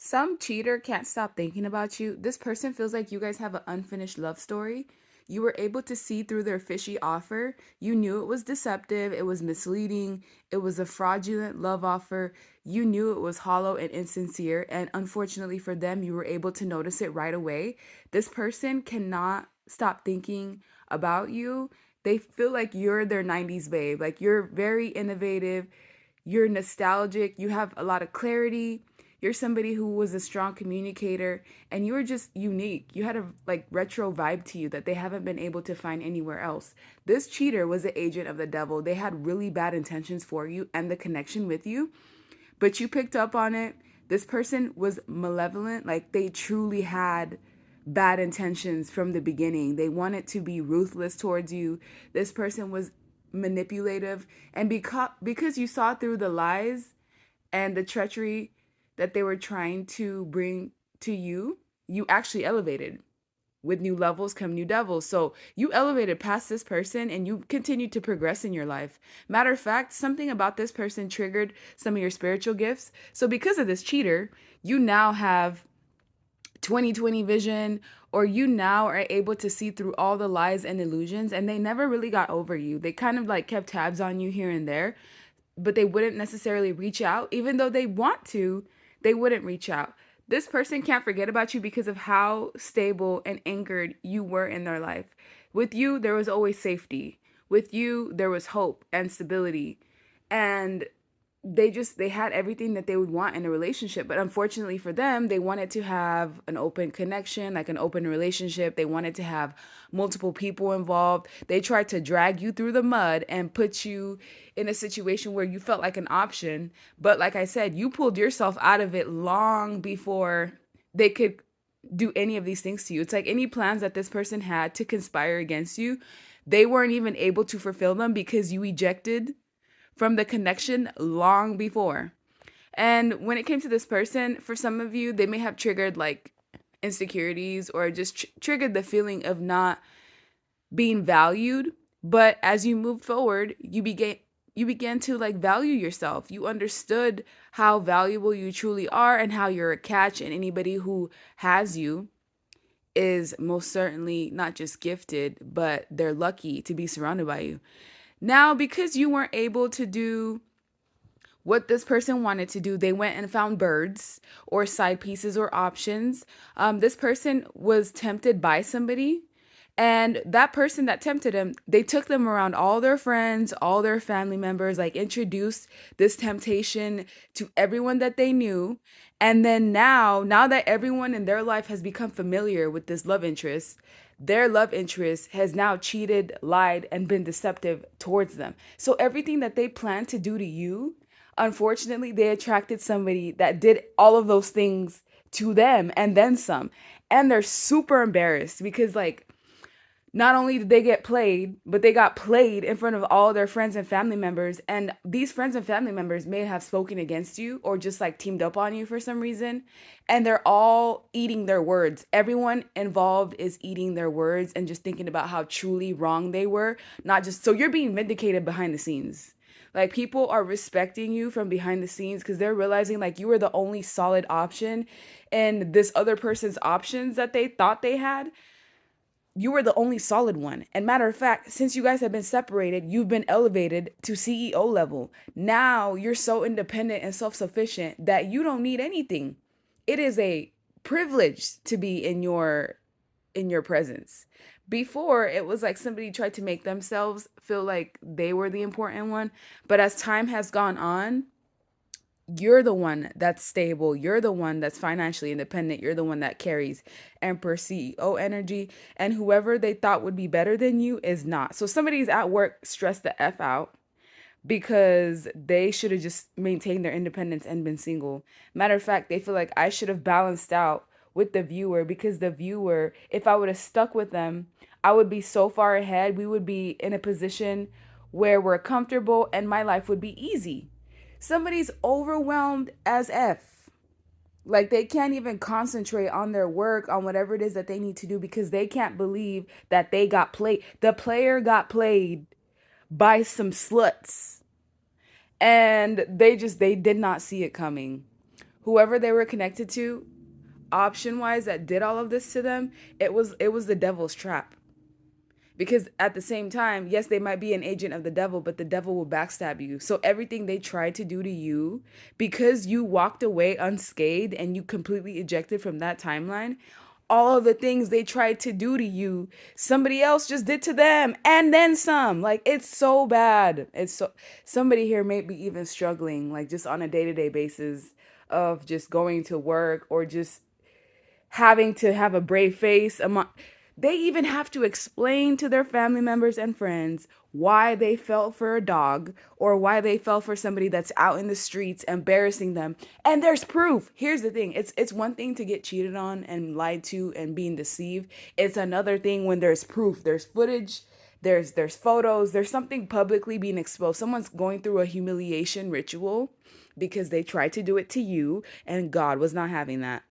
Some cheater can't stop thinking about you. This person feels like you guys have an unfinished love story. You were able to see through their fishy offer. You knew it was deceptive, it was misleading, it was a fraudulent love offer. You knew it was hollow and insincere. And unfortunately for them, you were able to notice it right away. This person cannot stop thinking about you. They feel like you're their 90s babe. Like you're very innovative, you're nostalgic, you have a lot of clarity, you're somebody who was a strong communicator, and you were just unique. You had a like retro vibe to you that they haven't been able to find anywhere else. This cheater was an agent of the devil. They had really bad intentions for you and the connection with you, but you picked up on it. This person was malevolent. Like they truly had bad intentions from the beginning. They wanted to be ruthless towards you. This person was manipulative, and because you saw through the lies and the treachery that they were trying to bring to you, you actually elevated. With new levels come new devils. So you elevated past this person and you continued to progress in your life. Matter of fact, something about this person triggered some of your spiritual gifts. So because of this cheater, you now have 2020 vision, or you now are able to see through all the lies and illusions, and they never really got over you. They kind of like kept tabs on you here and there, but they wouldn't necessarily reach out. Even though they want to, they wouldn't reach out. This person can't forget about you because of how stable and anchored you were in their life. With you, there was always safety. With you, there was hope and stability. And they had everything that they would want in a relationship, but unfortunately for them, they wanted to have an open connection, like an open relationship. They wanted to have multiple people involved. They tried to drag you through the mud and put you in a situation where you felt like an option, but like I said, you pulled yourself out of it long before they could do any of these things to you. It's like any plans that this person had to conspire against you, they weren't even able to fulfill them because you ejected from the connection long before. And when it came to this person, for some of you, they may have triggered like insecurities or just triggered the feeling of not being valued. But as you moved forward, you began to like value yourself. You understood how valuable you truly are and how you're a catch, and anybody who has you is most certainly not just gifted, but they're lucky to be surrounded by you. Now, because you weren't able to do what this person wanted to do, they went and found birds or side pieces or options. This person was tempted by somebody, and that person that tempted him, they took them around all their friends, all their family members, like introduced this temptation to everyone that they knew. And then now that everyone in their life has become familiar with this love interest, their love interest has now cheated, lied, and been deceptive towards them. So everything that they planned to do to you, unfortunately, they attracted somebody that did all of those things to them and then some. And they're super embarrassed because, like, not only did they get played, but they got played in front of all their friends and family members. And these friends and family members may have spoken against you or just like teamed up on you for some reason. And they're all eating their words. Everyone involved is eating their words and just thinking about how truly wrong they were. Not just so you're being vindicated behind the scenes. Like people are respecting you from behind the scenes because they're realizing like you were the only solid option, and this other person's options that they thought they had, you were the only solid one. And matter of fact, since you guys have been separated, you've been elevated to CEO level. Now you're so independent and self-sufficient that you don't need anything. It is a privilege to be in your presence. Before, it was like somebody tried to make themselves feel like they were the important one, but as time has gone on, you're the one that's stable. You're the one that's financially independent. You're the one that carries Emperor CEO energy. And whoever they thought would be better than you is not. So somebody's at work stressed the F out because they should have just maintained their independence and been single. Matter of fact, they feel like I should have balanced out with the viewer, because the viewer, if I would have stuck with them, I would be so far ahead. We would be in a position where we're comfortable and my life would be easy. Somebody's overwhelmed as F. Like they can't even concentrate on their work, on whatever it is that they need to do, because they can't believe that they got played. The player got played by some sluts. And they did not see it coming. whoever they were connected to, option wise, that did all of this to them, it was the devil's trap. Because at the same time, yes, they might be an agent of the devil, but the devil will backstab you. So everything they tried to do to you, because you walked away unscathed and you completely ejected from that timeline, all of the things they tried to do to you, somebody else just did to them and then some. Like, it's so bad. It's so, somebody here may be even struggling, like, just on a day-to-day basis of just going to work or just having to have a brave face. They even have to explain to their family members and friends why they fell for a dog or why they fell for somebody that's out in the streets embarrassing them. And there's proof. Here's the thing. It's one thing to get cheated on and lied to and being deceived. It's another thing when there's proof. There's footage, there's photos, there's something publicly being exposed. Someone's going through a humiliation ritual because they tried to do it to you and God was not having that.